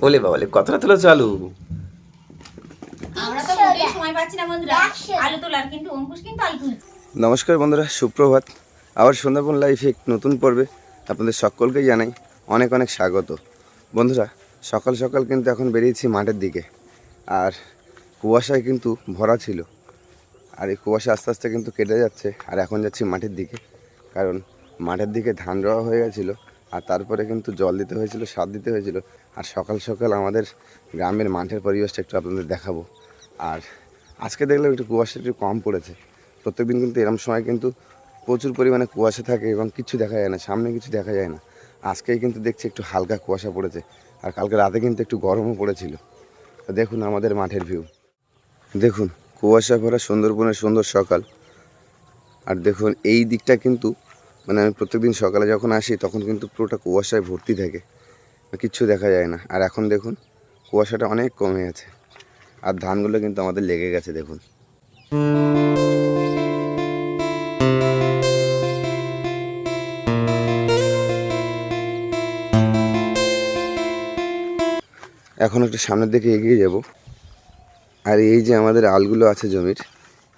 বলে বাবালে কতটা তোলা চালু। আমরা তো মোটেই সময় পাচ্ছি না বন্ধুরা আলু তোলার, কিন্তু অঙ্কুশ কিন্তু আলু তুলছে। নমস্কার বন্ধুরা, সুপ্রভাত। আবার সুন্দরবন লাইফে এক নতুন পর্বে আপনাদের সকলকেই জানাই অনেক অনেক স্বাগত। বন্ধুরা, সকাল সকাল কিন্তু এখন বেরিয়েছি মাঠের দিকে, আর কুয়াশায় কিন্তু ভরা ছিল। আর এই কুয়াশা আস্তে আস্তে কিন্তু কেটে যাচ্ছে, আর এখন যাচ্ছি মাঠের দিকে, কারণ মাঠের দিকে ধান রোয়া হয়ে গেছিলো, আর তারপরে কিন্তু জল দিতে হয়েছিল, সার দিতে হয়েছিল। আর সকাল সকাল আমাদের গ্রামের মাঠের পরিবেশটা একটু আপনাদের দেখাবো। আর আজকে দেখলাম একটু কুয়াশা একটু কম পড়েছে। প্রত্যেকদিন কিন্তু এরকম সময় কিন্তু প্রচুর পরিমাণে কুয়াশা থাকে এবং কিছু দেখা যায় না, সামনে কিছু দেখা যায় না। আজকেই কিন্তু দেখছি একটু হালকা কুয়াশা পড়েছে, আর কালকে রাতে কিন্তু একটু গরমও পড়েছিল। দেখুন আমাদের মাঠের ভিউ, দেখুন কুয়াশা ভরা সুন্দরবনের সুন্দর সকাল। আর দেখুন এই দিকটা কিন্তু মানে আমি প্রত্যেকদিন সকালে যখন আসি তখন কিন্তু পুরোটা কুয়াশায় ভর্তি থাকে, কিচ্ছু দেখা যায় না। আর এখন দেখুন কুয়াশাটা অনেক কমে গেছে, আর ধানগুলো কিন্তু আমাদের লেগে গেছে দেখুন। এখন একটু সামনের দিকে এগিয়ে যাব। আর এই যে আমাদের আলগুলো আছে জমির,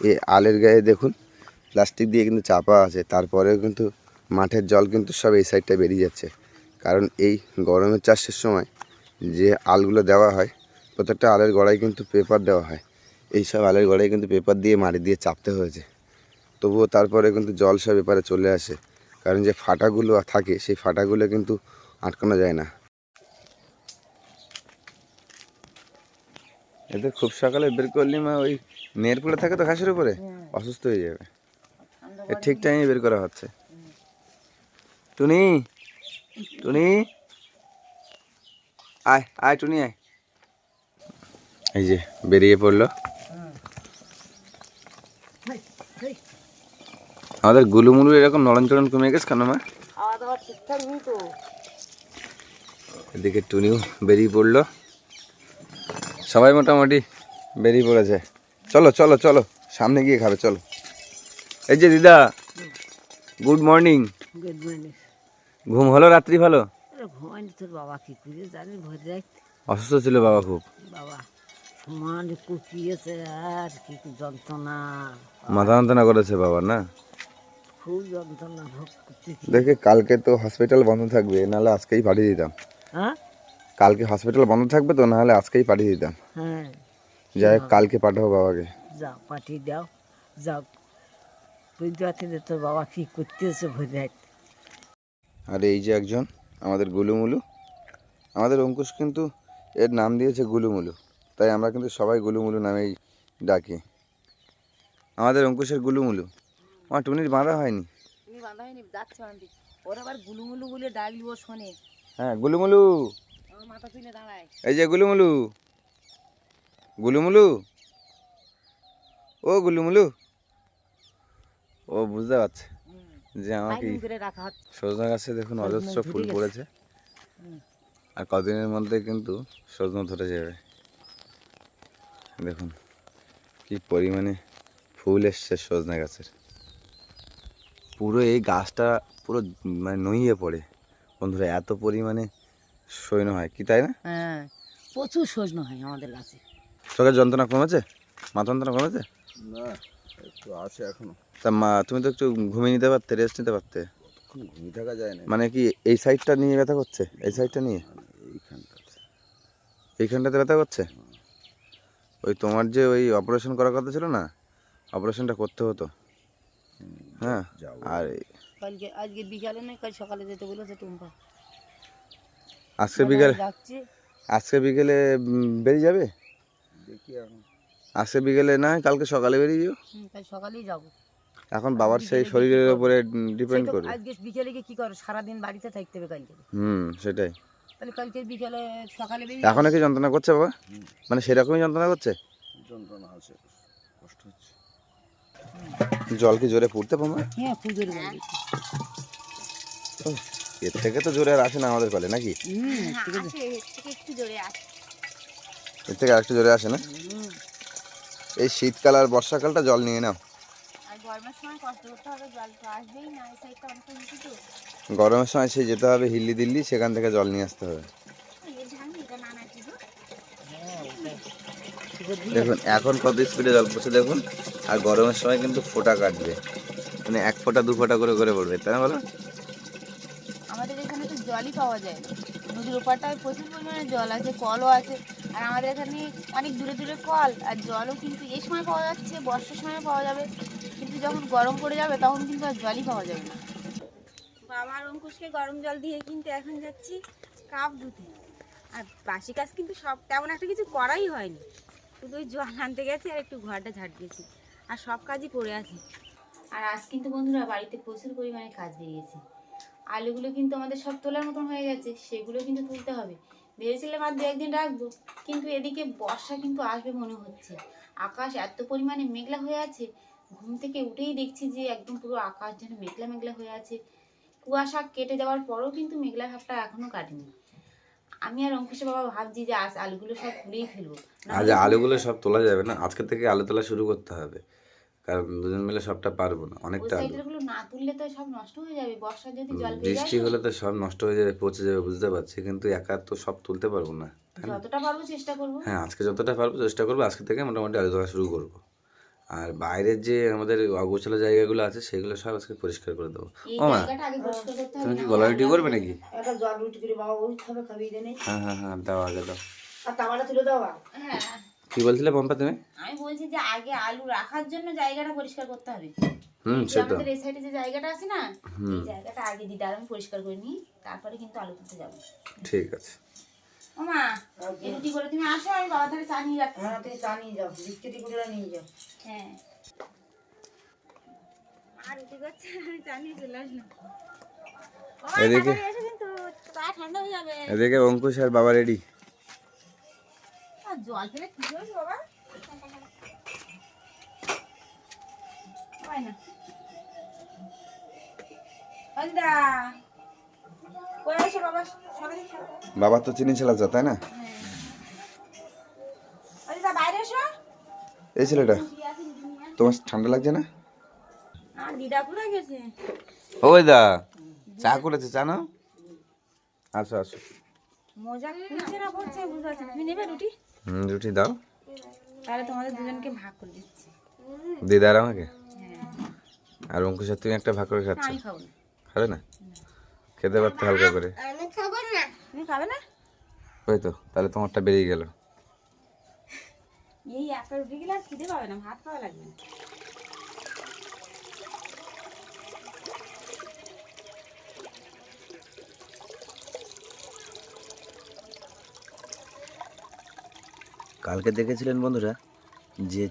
এই আলের গায়ে দেখুন প্লাস্টিক দিয়ে কিন্তু চাপা আছে, তারপরেও কিন্তু মাঠের জল কিন্তু সব এই সাইডটা বেরিয়ে যাচ্ছে। কারণ এই গরমের চাষের সময় যে আলগুলো দেওয়া হয়, প্রত্যেকটা আলের গোড়ায় কিন্তু পেপার দেওয়া হয়। এই সব আলের গোড়ায় কিন্তু পেপার দিয়ে মাটি দিয়ে চাপতে হয়েছে, তবুও তারপরে কিন্তু জল সব এপারে চলে আসে। কারণ যে ফাটাগুলো থাকে সেই ফাটাগুলো কিন্তু আটকানো যায় না। এতে খুব সকালে বের করলি মা ওই নেড় পড়ে থাকে তো ঘাসের উপরে, অসুস্থ হয়ে যাবে। ঠিক টাইমে বের করা হচ্ছে। টুনি, টুনি আয় আয়, টুনি আয়। এই যে বেরিয়ে পড়লো আমাদের গুলুমুলু। এরকম নরম চরণ কমে গেছে কেন মা? খাওয়া দাওয়া ঠিকঠাক নেই তো। এদিকে টুনিও বেরিয়ে পড়লো, সবাই মোটামুটি বেরিয়ে পড়েছে। চলো চলো চলো, সামনে গিয়ে খাবে চলো। এই যে দিদা, গুড মর্নিং। Good morning. ঘুম হলো রাত্রি ভালো? ঘুমাইনি, তোর বাবা কি করে জানি ভোর রাত। অসুস্থ ছিল বাবা খুব, বাবা সমান কুচিয়েছে, আর কি যন্ত্রণা, মাথা যন্ত্রণা করেছে বাবা না? খুব যন্ত্রণা ভোগ করছে। দেখে কালকে তো হসপিটাল বন্ধ থাকবে, নাহলে আজকেই পাঠিয়ে দিতাম। হ্যাঁ কালকে হসপিটাল বন্ধ থাকবে তো, নাহলে আজকেই পাঠিয়ে দিতাম। হ্যাঁ, যাই হোক, কালকে পাঠাবো বাবাকে। যাও পাঠিয়ে দাও, যাও। বুঝতে পারছি যে তোর বাবা কি করতেছে ভোর রাত। আর এই যে একজন আমাদের গুলুমুলু, আমাদের অঙ্কুশ কিন্তু এর নাম দিয়েছে গুলুমুলু, তাই আমরা কিন্তু সবাই গুলুমুলু নামেই ডাকি। আমাদের অঙ্কুশের গুলুমুলু। আমার টুনির বাঁধা হয়নি। তুমি বাঁধা হয়নি, যাচ্ছে বাঁধি। ওর আবার গুলুমুলু বলে ডাকলি ও শোনে। হ্যাঁ গুলুমুলু, আমার মাথা তুলে দাঁড়ায়। এই যে গুলুমুলু, গুলুমুলু, ও গুলুমুলু। ও বুঝতে পারছে যে আমাকে করে রাখা হচ্ছে। সজনা গাছে দেখুন অজস্র ফুল পড়েছে, আর কদিনের মধ্যে কিন্তু সজনা ধরে যাবে। দেখুন কি পরিমাণে ফুল এসছে সজনা গাছের, পুরো এই গাছটা পুরো মানে নইয়ে পড়ে বন্ধুরা, এত পরিমাণে সৈন্য হয় কি, তাই না? হ্যাঁ, প্রচুর সজনা হয় আমাদের গাছে। চোখের যন্ত্রণা কমেছে? মাথা যন্ত্রণা কমেছে? না, একটু আছে এখনো। তা মা তুমি তো একটু ঘুমিয়ে নিতে পারতে, রেস্ট নিতে পারতে। এখন ঘুমিয়ে থাকা যায় না। মানে কি এই সাইডটা নিয়ে ব্যথা করছে? এই সাইডটা নিয়ে এইখানটাতে এইখানটাতে ব্যথা করছে? ওই তোমার যে ওই অপারেশন করার কথা ছিল না, অপারেশনটা করতে হতো। হ্যাঁ, আর কালকে আজকে বিকালে নয়, কাল সকালে যেতে বলেছে টুম্পা। আজকে বিকেলে, যাচ্ছি। আজকে বিকেলে বেরিয়ে যাবে? দেখি এখন। আজকে বিকেলে না, কালকে সকালে বেরিয়ে যাও। কাল সকালেই যাবো। এখন বাবার সেই শরীরের উপরে ডিপেন্ড করবে। আজকে বিকেলে গিয়ে কি করো, সারাদিন বাড়িতে থাকতে হবে কালকে। সেটাই। তাহলে কালকে বিকেলে সকালে বেরিয়ে এখনো কি যন্ত্রণা করছে বাবা? মানে সেরকমই যন্ত্রণা করছে? যন্ত্রণা আছে, কষ্ট হচ্ছে। জল কি জোরে পড়তে পারো? হ্যাঁ, খুব জোরে জল দিচ্ছে। এর থেকে তো জোরে আর আসে না আমাদের কলে, নাকি? একটু জোরে আসে। এর থেকে আরেকটু জোরে আসে না? এই শীতকাল আর বর্ষাকালটা জল নিয়ে নাও। আর গরমের সময় কষ্ট করতে হবে, জল তো আসবেই না, এই সাইডটা অনেকটা নিচু তো। গরমের সময় সে যেতে হবে হিল্লি দিল্লি, সেখান থেকে জল নিয়ে আসতে হবে। দেখুন এখন কত স্পিডে জল পড়ছে দেখুন, আর গরমের সময় কিন্তু ফোঁটা কাটবে, মানে 1 ফোঁটা 2 ফোঁটা করে করে পড়বে, তাই না বলো? আমাদের এখানে তো জলই পাওয়া যায় না। নদীর ওপারটায় প্রচুর পরিমাণে জল আছে, কলও আছে, আর আমাদের এখানে অনেক দূরে দূরে কল, আর জলও কিন্তু এই সময় পাওয়া যাচ্ছে, বর্ষার সময় পাওয়া যাবে, কিন্তু যখন গরম পড়ে যাবে তখন কিন্তু আর জলই পাওয়া যাবে না। বাবা আর অঙ্কুশকে গরম জল দিয়ে কিন্তু এখন যাচ্ছি কাপ ধুতে। আর বাসি কাজ কিন্তু সব তেমন একটা কিছু করাই হয়নি, শুধু ওই জল আনতে গেছি আর একটু ঘরটা ঝাড় দিয়েছি, আর সব কাজই করে আছি। আর আজ কিন্তু বন্ধুরা বাড়িতে প্রচুর পরিমাণে কাজ বেরিয়েছে। আলুগুলো কিন্তু আমাদের সব তোলার মতন হয়ে গেছে, সেগুলো কিন্তু তুলতে হবে। ভেবেছিলাম আর 2 একদিন রাখবো, কিন্তু এদিকে বর্ষা কিন্তু আসবে মনে হচ্ছে। আকাশ এত পরিমাণে মেঘলা হয়ে আছে, ঘুম থেকে উঠেই দেখছি যে একদম পুরো আকাশ যেন মেঘলা মেঘলা হয়ে আছে। কুয়াশা কেটে যাওয়ার পরেও কিন্তু মেঘলা ভাবটা এখনো কাটেনি। আমি আর অঙ্কুশের বাবা ভাবছি যে আজ আলুগুলো সব তুলেই ফেলবো। আজ আলুগুলো সব তোলা যাবে না, আজকে থেকে আলু তোলা শুরু করতে হবে, কারণ দুজন মিলে সবটা পারবো না, ওই অনেকটা আলু। সাইডের গুলো না তুললে তো সব নষ্ট হয়ে যাবে, বর্ষার যদি জল পেয়ে বৃষ্টি যায়। হলে তো সব নষ্ট হয়ে যাবে, পচে যাবে, বুঝতে পারছি, কিন্তু একা তো সব তুলতে পারবো না, তাই না? যতটা পারবো চেষ্টা করবো। হ্যাঁ আজকে যতটা পারবো চেষ্টা করবো, আজকে থেকে মোটামুটি আলু তোলা শুরু করবো। আর বাইরের যে আমাদের অগোছালো জায়গাগুলো আছে সেগুলো সব আজকে পরিষ্কার করে দেবো। এই ও মা, জায়গাটা আগে পরিষ্কার করতে হবে। তুমি কি গলা রুটি করবে নাকি? একটা জল রুটি করে বাবা ওই খাবে, খাবি দেনে। হ্যাঁ হ্যাঁ হ্যাঁ, দাও আগে দাও। আর তাওয়াটা তুলে দাও। হ্যাঁ, কি বলছিলে পম্পা তুমি? আমি বলছি যে আগে আলু রাখার জন্য জায়গাটা পরিষ্কার করতে হবে। এই যে সেটা আমাদের এই সাইডে যে জায়গাটা আছে না, এই জায়গাটা আগে দিদা আর আমি পরিষ্কার করে নিই, তারপরে কিন্তু আলু তুলতে যাবো। ঠিক আছে। ও মা, এই রুটি করে তুমি আসো, আমি বাবা ধারে চা নিয়ে যাচ্ছি। হ্যাঁ তুই চা নিয়ে যাও, বিস্কিটি গুঁড়া নিয়ে যাও। হ্যাঁ, মা রুটি করছে, আমি চা নিয়ে চলে আসলাম। ও মা, এদিকে তাড়াতাড়ি এসো কিন্তু চা ঠান্ডা হয়ে যাবে। এদিকে অঙ্কুশ আর বাবা রেডি। আর জল ফেলে কি হয়েছে বাবা? হয় না। অনিদা, কই আসো বাবা, সরে দিন, সরে দিন। বাবা তো চিনি চালাচ্ছে, তাই না? অনিদা বাইরে এসো। এই ছেলেটা, তোমার ঠান্ডা লাগছে না? আর দিদা কোথায় গেছে? ওই দা চা করেছে, চা নাও। আসো আসো। মোজা খুলছে না পড়ছে বুঝতে পারছি না। তুমি নেবে রুটি? রুটি দাও। তাহলে তোমাদের দুজনকে ভাগ করে দিচ্ছি। দিদার আমাকে হ্যাঁ, আর অঙ্কুশের তুমি একটা ভাগ করে না খাচ্ছ, আমি খাবো না। খাবে না? খেতে পারতে হালকা করে। আমি খাবো না। তুমি খাবে না? ওই তো, তাহলে তোমারটা বেরিয়ে গেল। এই একটা রুটি গেলে আর খেতে পাবে না, ভাত খাওয়া লাগবে না। কালকে দেখেছিলেন বন্ধুরা যে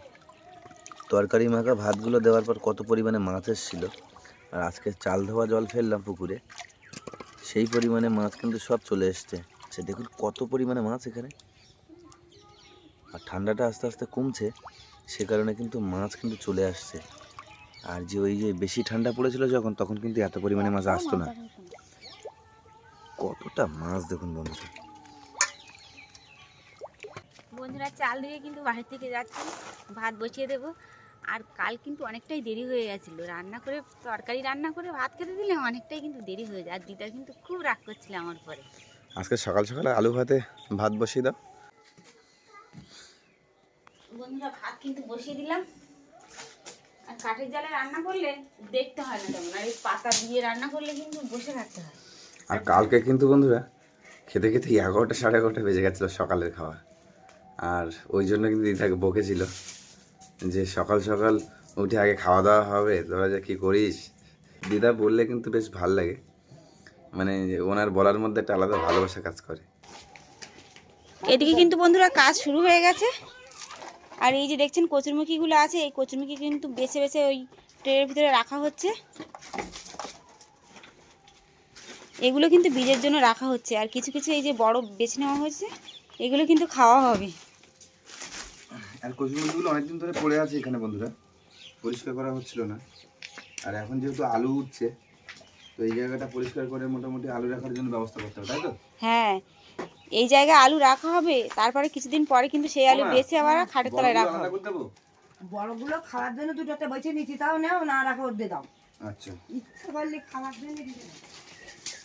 তরকারি মাখা ভাতগুলো দেওয়ার পর কত পরিমাণে মাছ এসেছিলো, আর আজকে চাল ধোয়া জল ফেললাম পুকুরে, সেই পরিমাণে মাছ কিন্তু সব চলে এসছে। সে দেখুন কত পরিমাণে মাছ এখানে, আর ঠান্ডাটা আস্তে আস্তে কমছে, সে কারণে কিন্তু মাছ কিন্তু চলে আসছে। আর যে ওই যে বেশি ঠান্ডা পড়েছিল যখন, তখন কিন্তু এত পরিমাণে মাছ আসতো না। কতটা মাছ দেখুন বন্ধুরা। বন্ধুরা চাল দিয়ে কিন্তু বাড়ি থেকে যাচ্ছি, ভাত বসিয়ে দেবো। আর কাল কিন্তু অনেকটাই দেরি হয়ে গেছিলো, রান্না করে তরকারি রান্না করে ভাত খেতে দিলে অনেকটাই কিন্তু দেরি হয়ে যায়, আর দিদা কিন্তু খুব রাগ করছিল আমার পরে। আজকে সকাল সকাল আলু ভাতে ভাত বসিয়ে দাও। বন্ধুরা ভাত কিন্তু বসিয়ে দিলাম। আর কাঠের জালে রান্না করলে দেখতে হয় না তেমন, আর এই পাতা দিয়ে রান্না করলে কিন্তু বসে থাকতে হয়। আর কালকে কিন্তু বন্ধুরা খেতে খেতে 11টা 11:30 বেজে গেছিলো সকালের খাওয়া, আর ওই জন্য কিন্তু দিদাকে বকেছিল যে সকাল সকাল উঠে আগে খাওয়া দাওয়া হবে, তোরা যে কী করিস। দিদা বললে কিন্তু বেশ ভাল লাগে, মানে ওনার বলার মধ্যে একটা আলাদা ভালোবাসা কাজ করে। এদিকে কিন্তু বন্ধুরা কাজ শুরু হয়ে গেছে। আর এই যে দেখছেন কচুরমুখীগুলো আছে, এই কচুরমুখী কিন্তু বেছে বেছে ওই ট্রের ভিতরে রাখা হচ্ছে। এগুলো কিন্তু বীজের জন্য রাখা হচ্ছে, আর কিছু কিছু এই যে বড় বেছে নেওয়া হয়েছে, এগুলো কিন্তু খাওয়া হবে। আর কচুরমুখিগুলো অনেকদিন ধরে পড়ে আছে এখানে বন্ধুরা, পরিষ্কার করা হচ্ছিল না। আর এখন যেহেতু আলু উঠছে, তো এই জায়গাটা পরিষ্কার করে মোটামুটি আলু রাখার জন্য ব্যবস্থা করতে হবে, তাই তো? হ্যাঁ, এই জায়গায় আলু রাখা হবে, তারপরে কিছুদিন পরে কিন্তু সেই আলু বেছে আবার খাটের তলায় রাখা হবে। বড়গুলো খাওয়ার জন্য দুটোতে বেছে নিচ্ছি, তাও নাও, না রাখো ওর দিয়ে দাও। আচ্ছা, ইচ্ছা করলে খাওয়ার জন্য দিতে দাও।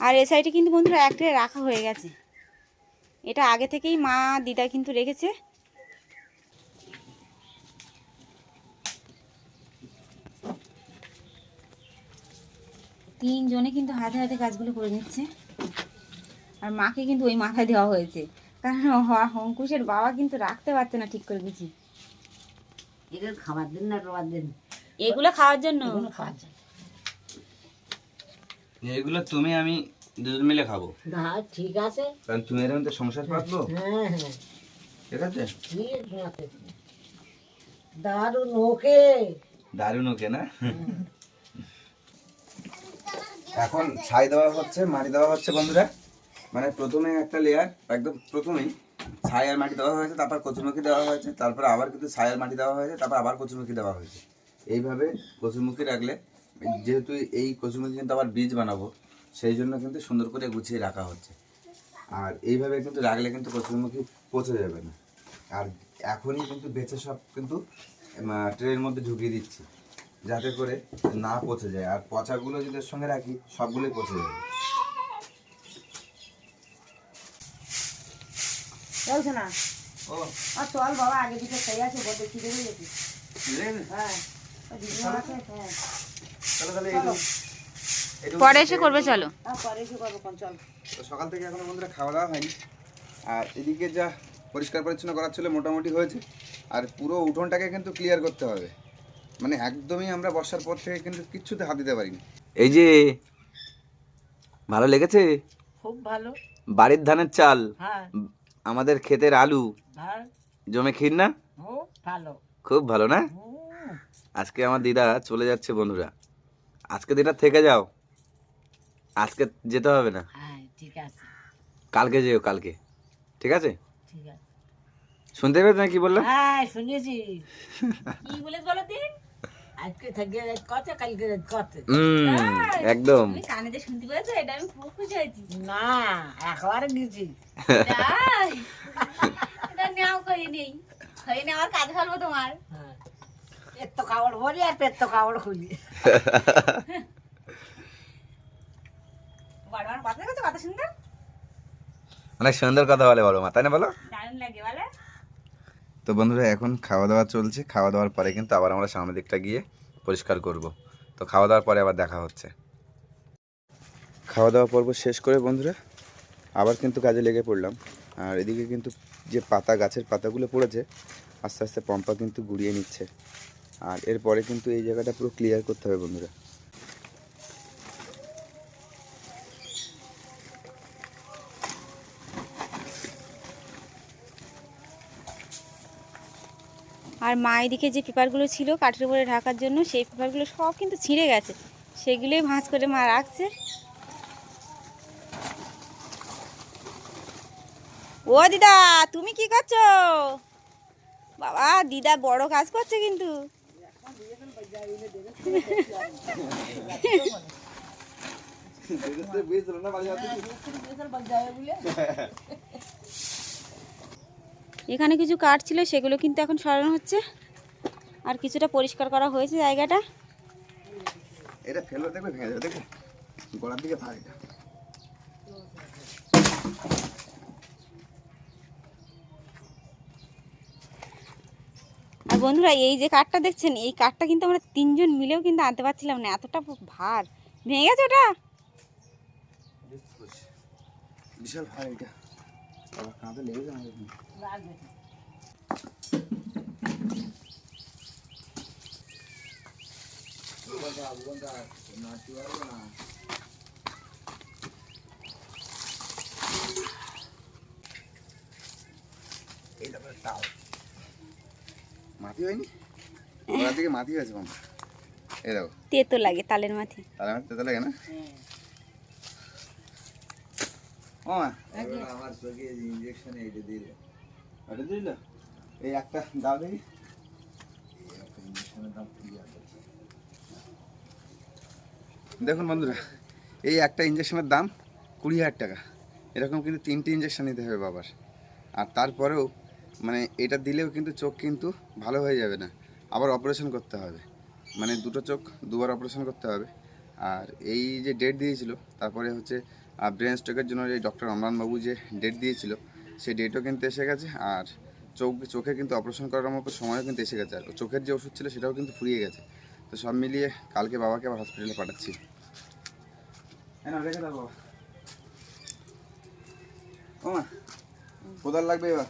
আর এ সাইডে কিন্তু বন্ধুরা একটা রাখা হয়ে গেছে, এটা আগে থেকেই মা দিদা কিন্তু রেখেছে। তিনজনে কিন্তু হাতে হাতে কাজগুলো করে নিচ্ছে, আর মাকে কিন্তু ওই মাথায় দেওয়া হয়েছে, কারণ অঙ্কুশের বাবা কিন্তু রাখতে পারছে না ঠিক করে বুঝি। এগুলো খাবার দিন না রোয়ার দিন, এগুলো খাওয়ার জন্য। এগুলো খাওয়ার জন্য। এগুলো তুমি আমি দুজন মিলে খাবো, না ঠিক আছে। কারণ তুমি এর মধ্যে সংসার পাতবো। হ্যাঁ হ্যাঁ ঠিক আছে, ঠিক আছে। দারুণ ওকে। দারুণ ওকে না। এখন ছাই দেওয়া হচ্ছে, মাটি দেওয়া হচ্ছে বন্ধুরা। মানে প্রথমে একটা লেয়ার, একদম প্রথমেই ছাই আর মাটি দেওয়া হয়েছে, তারপর কচুরমুখী দেওয়া হয়েছে, তারপর আবার কিন্তু ছাই আর মাটি দেওয়া হয়েছে, তারপর আবার কচুরমুখী দেওয়া হয়েছে। এইভাবে কচুরমুখী রাখলে, যেহেতু এই কচুরমুখী কিন্তু আবার বীজ বানাবো, সেই জন্য কিন্তু সুন্দর করে গুছিয়ে রাখা হচ্ছে। আর এইভাবে কিন্তু রাখলে কিন্তু কচুরমুখী পচে যাবে না। আর এখনই কিন্তু বেছে সব কিন্তু ট্রের মধ্যে ঢুকিয়ে দিচ্ছি, যাতে করে না পচে যায়। আর পচাগুলো যদি এর সঙ্গে রাখি, সবগুলোই পচে যাবে। চলছে না। ও আর চল বাবা, আগে দিকে খাই আছে বলতে খিদে হয়ে গেছে। হ্যাঁ ওই দিদিমা আছে, হ্যাঁ চলো তাহলে পরে এসে করবে, চলো। আর পরে এসে করবো কোন, চল। তো সকাল থেকে এখনো বন্ধুরা খাওয়া দাওয়া হয়নি। আর এদিকে যা পরিষ্কার পরিচ্ছন্ন করার ছিল মোটামুটি হয়েছে। আর পুরো উঠোনটাকে কিন্তু ক্লিয়ার করতে হবে। মানে একদমই আমরা বর্ষার পর থেকে কিন্তু কিচ্ছুতে হাত দিতে পারিনি। এই যে ভালো লেগেছে খুব ভালো। বাড়ির ধানের চাল, হ্যাঁ আমাদের ক্ষেতের আলু, হ্যাঁ জমে ক্ষীর না, খুব ভালো। খুব ভালো না। হুম, আজকে আমার দিদা চলে যাচ্ছে বন্ধুরা, আজকে দিদা থেকে যাও, আজকে যেতে হবে না, হ্যাঁ ঠিক আছে। কালকে যেও, কালকে। ঠিক আছে, ঠিক আছে। শুনতে পেয়েছ না কি বললাম? হ্যাঁ শুনেছি। কি বলে বলো দিন, আজকে থেকে কত, কালকে কত। একদম। তুমি কানে যে শুনতে পেয়েছো, এটা আমি খুব খুশি হয়েছি। না একবারে গেছি। তাই? এটা নেও, খাইয়ে নেই, খাইয়ে নেওয়ার কাজ ফেলবো তোমার। হ্যাঁ পেট তো কাপড় ভরি আর পেট তো কাপড় খুলি। বড় আমার কথা দেখেছো, কত সুন্দর, অনেক সুন্দর কথা বলে বড় মা, তাই না বলো? দারুণ লাগে বলে। তো বন্ধুরা এখন খাওয়া দাওয়া চলছে, খাওয়া দাওয়ার পরে কিন্তু আবার আমরা সামনের দিকটা গিয়ে পরিষ্কার করব। তো খাওয়া দাওয়ার পরে আবার দেখা হচ্ছে। খাওয়া দাওয়া পর্ব শেষ করে বন্ধুরা আবার কিন্তু কাজে লেগে পড়লাম। আর এদিকে কিন্তু যে পাতা, গাছের পাতাগুলো পড়েছে, আস্তে আস্তে পম্পা কিন্তু গুড়িয়ে নিচ্ছে। আর এরপরে কিন্তু এই জায়গাটা পুরো ক্লিয়ার করতে হবে বন্ধুরা। আর মা এদিকে যে পেপারগুলো ছিল কাঠের উপরে ঢাকার জন্য, সেই পেপারগুলো সব কিন্তু ছিঁড়ে গেছে, সেগুলোই ভাঁজ করে মা রাখছে। ও দিদা, তুমি কি করছো? বাবা, দিদা বড় কাজ করছে কিন্তু। এখানে কিছু কাঠ ছিল, সেগুলো কিন্তু এখন সরানো হচ্ছে, আর কিছুটা পরিষ্কার করা হয়েছে জায়গাটা। এটা ফেলে দেখবে, ভেঙে যাবে, দেখবে গোড়ার দিকে ভাগ এটা। আর বন্ধুরা, এই যে কাঠটা দেখছেন, এই কাঠটা কিন্তু আমরা তিনজন মিলেও কিন্তু আনতে পারছিলাম না, এতটা ভার। ভেঙে গেছে ওটা। বিশাল ভার এটা, আবার কাঁধে লেগে যাবে। লাগবে। এই তারপরে তাও মাটি হয়নি, গোড়ার দিকে মাটি হয়েছে বাবা। এই দেখো, তেতো লাগে তালের মাথি। তাহলে আমার তেতো লাগে না? ও মা, আমার চোখে ইঞ্জেকশন এইটা দিল, ওটা দিল, এই একটা দাও দেখি। ইঞ্জেকশনের দাম 30,000। দেখুন বন্ধুরা, এই একটা ইঞ্জেকশনের দাম 20,000 টাকা। এরকম কিন্তু 3টে ইঞ্জেকশন নিতে হবে বাবার। আর তারপরেও মানে এটা দিলেও কিন্তু চোখ কিন্তু ভালো হয়ে যাবে না, আবার অপারেশন করতে হবে। মানে দুটো চোখ দুবার অপারেশন করতে হবে। আর এই যে ডেট দিয়েছিল, তারপরে হচ্ছে ব্রেন স্ট্রোকের জন্য এই ডক্টর অমরানবাবু যে ডেট দিয়েছিল সেই ডেটও কিন্তু এসে গেছে। আর চোখে কিন্তু অপারেশন করার মতো সময়ও কিন্তু এসে গেছে। আর চোখের যে ওষুধ ছিল সেটাও কিন্তু ফুরিয়ে গেছে। তো সব মিলিয়ে কালকে বাবাকে আবার হসপিটালে পাঠাচ্ছি। হ্যাঁ না, রেখে দাও বাবা। ও মা, কোদাল লাগবে এবার।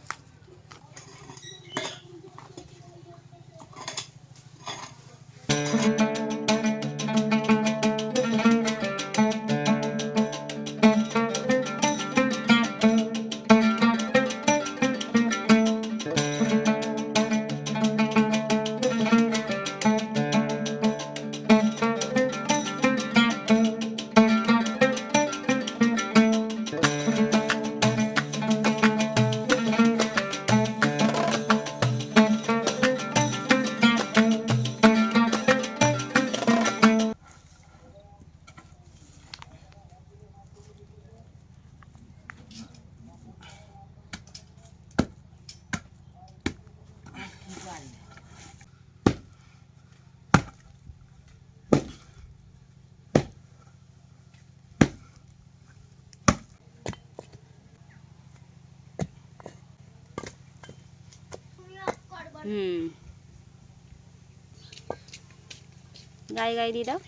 গায়ে গায়ে দিয়ে দাও।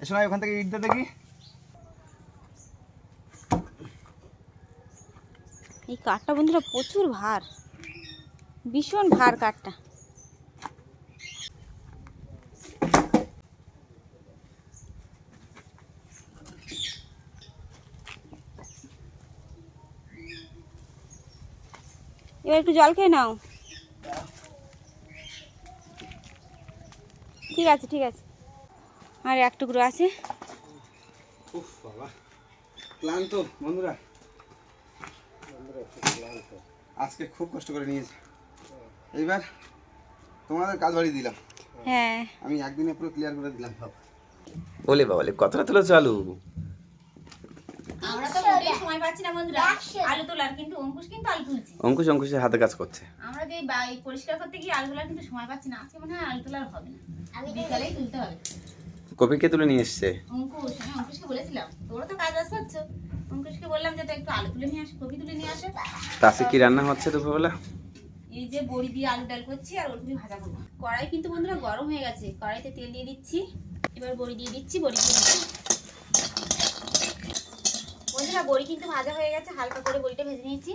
এসো না, ওখান থেকে ইট দিয়ে দেখি। এই কাঠটা বন্ধুরা প্রচুর ভার, ভীষণ ভার কাঠটা। এবার একটু জল খেয়ে নাও। ঠিক আছে ঠিক আছে, আর এক টুকরো আছে। উফ বাবা, ক্লান্ত বন্ধুরা, আজকে খুব কষ্ট করে নিয়েছি। এইবার তোমাদের কাজ বাড়িয়ে দিলাম। হ্যাঁ, আমি একদিনে পুরো ক্লিয়ার করে দিলাম সব। বলে বাবা, কতটা তোলা চালু। আমরা তো মোটেই সময় পাচ্ছি না বন্ধুরা আলু তোলার, কিন্তু অঙ্কুশ কিন্তু আলু তুলছে। অঙ্কুশের হাতে কাজ করছে। আমরা যে পরিষ্কার করতে গিয়ে আলু তোলার কিন্তু সময় পাচ্ছি না। আজকে মনে হয় আলু তোলার হবে না, বিকালেই তুলতে হবে। কপিকে তুলে নিয়ে এসছে অঙ্কুশ, আমি অঙ্কুশকে বলেছিলাম তোরা তো কাজ আসতে হচ্ছে, অঙ্কুশকে বললাম যে একটু আলু তুলে নিয়ে আসে, কপি তুলে নিয়ে আসে। তাতে কি রান্না হচ্ছে দুপুরবেলা? এই যে বড়ি দিয়ে আলু ডাল করছি আর ওলকপি ভাজা করবো। কড়াই কিন্তু বন্ধুরা গরম হয়ে গেছে, কড়াইতে তেল দিয়ে দিচ্ছি। এবার বড়ি দিয়ে দিচ্ছি, বড়ি দিয়ে দিচ্ছি। বন্ধুরা বড়ি কিন্তু ভাজা হয়ে গেছে, হালকা করে বড়িটা ভেজে নিয়েছি।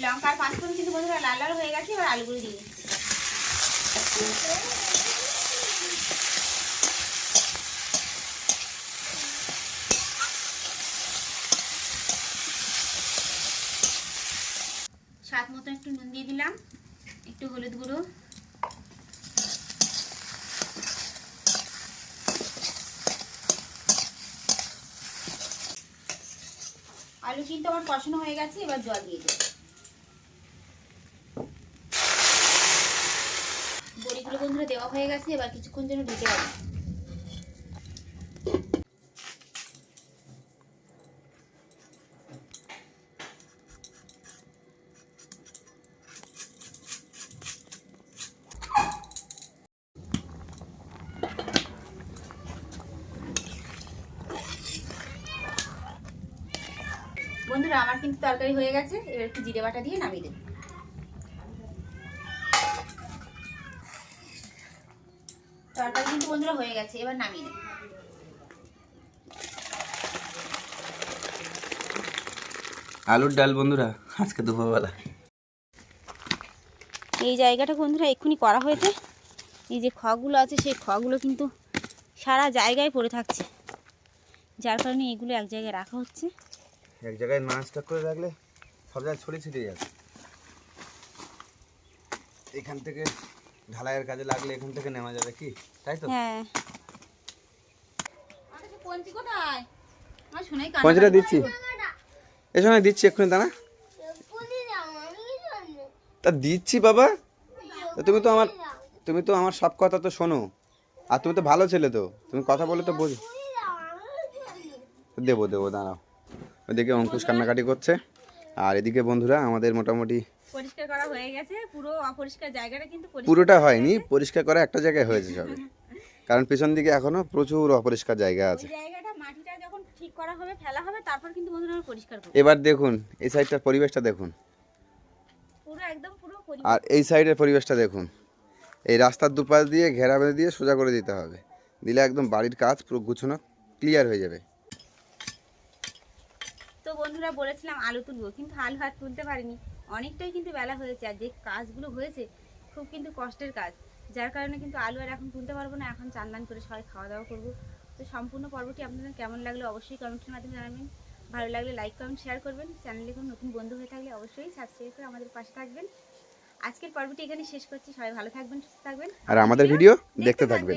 লঙ্কার পাঁচফোড়ন কিন্তু বন্ধুরা লাল লাল হয়ে গেছে। এবার আলুগুলো দিয়ে দিচ্ছি। স্বাদ মতো একটু নুন দিয়ে দিলাম, একটু হলুদ গুঁড়ো, আলু কিন্তু আমার কষানো হয়ে গেছে। এবার জল দিয়ে দেবো। বড়িগুলো বন্ধুরা দেওয়া হয়ে গেছে, এবার কিছুক্ষণ জন্য ঢেকে রাখবো। বন্ধুরা আমার কিন্তু তরকারি হয়ে গেছে, এবার একটু জিরে বাটা দিয়ে নামিয়ে দেবো। তরকারি কিন্তু বন্ধুরা হয়ে গেছে, এবার নামিয়ে দেবো। আলুর ডাল বন্ধুরা আজকে দুপুরবেলা। এই জায়গাটা বন্ধুরা এক্ষুনি করা হয়েছে। এই যে খগুলো আছে সেই খগুলো কিন্তু সারা জায়গায় পড়ে থাকছে, যার কারণে এগুলো এক জায়গায় রাখা হচ্ছে। এক জায়গায় না স্টক করে রাখলে সব জায়গায় ছড়িয়ে ছিটিয়ে যাবে। এখান থেকে ঢালাইয়ের কাজে লাগলে এখান থেকে নেওয়া যাবে, কি তাই তো? হ্যাঁ, পঞ্চি কোথায়? আমার শোনাই কান্না পঞ্চিটা করে। দিচ্ছি, এ সময় দিচ্ছি এক্ষুনি, দাঁড়া। তা দিচ্ছি বাবা, তা তুমি তো আমার সব কথা তো শোনো, আর তুমি তো ভালো ছেলে, তো তুমি কথা বলে তো বোঝো। দেবো দাঁড়াও। ওদিকে অঙ্কুশ কান্নাকাটি করছে, আর এদিকে বন্ধুরা আমাদের মোটামুটি পরিষ্কার করা হয়ে গেছে, পুরো অপরিষ্কার জায়গাটা কিন্তু পরিষ্কার পুরোটা করা হয়নি, হয়ে গেছে। পরিষ্কার করা একটা জায়গায় হয়েছে সবে, কারণ পেছন দিকে এখনো প্রচুর অপরিষ্কার জায়গা ওই আছে। জায়গাটা মাটিটা যখন ঠিক করা হবে, ফেলা হবে, তারপর কিন্তু বন্ধুরা আমরা পরিষ্কার করব। এবার দেখুন এই সাইডটার পরিবেশটা দেখুন, পুরো একদম পুরো আর এই সাইডের পরিবেশটা দেখুন। এই রাস্তার দুপাশ দিয়ে ঘেরা বেঁধে দিয়ে সোজা করে দিতে হবে, দিলে একদম বাড়ির কাজ পুরো গুছানো ক্লিয়ার হয়ে যাবে। তো বন্ধুরা বলেছিলাম আলু তুলবো, কিন্তু আলু আর তুলতে পারিনি, অনেকটাই কিন্তু বেলা হয়েছে। আর যে কাজগুলো হয়েছে খুব কিন্তু কষ্টের কাজ, যার কারণে কিন্তু আলু আর এখন তুলতে পারবো না। এখন চান দান করে সবাই খাওয়া দাওয়া করবো। তো সম্পূর্ণ পর্বটি আপনাদের কেমন লাগলো অবশ্যই কমেন্টের মাধ্যমে জানাবেন। ভালো লাগলে লাইক কমেন্ট শেয়ার করবেন। চ্যানেলে কোনো নতুন বন্ধু হয়ে থাকলে অবশ্যই সাবস্ক্রাইব করে আমাদের পাশে থাকবেন। আজকের পর্বটি এখানে শেষ করছি। সবাই ভালো থাকবেন, সুস্থ থাকবেন, আর আমাদের ভিডিও দেখতে থাকবেন।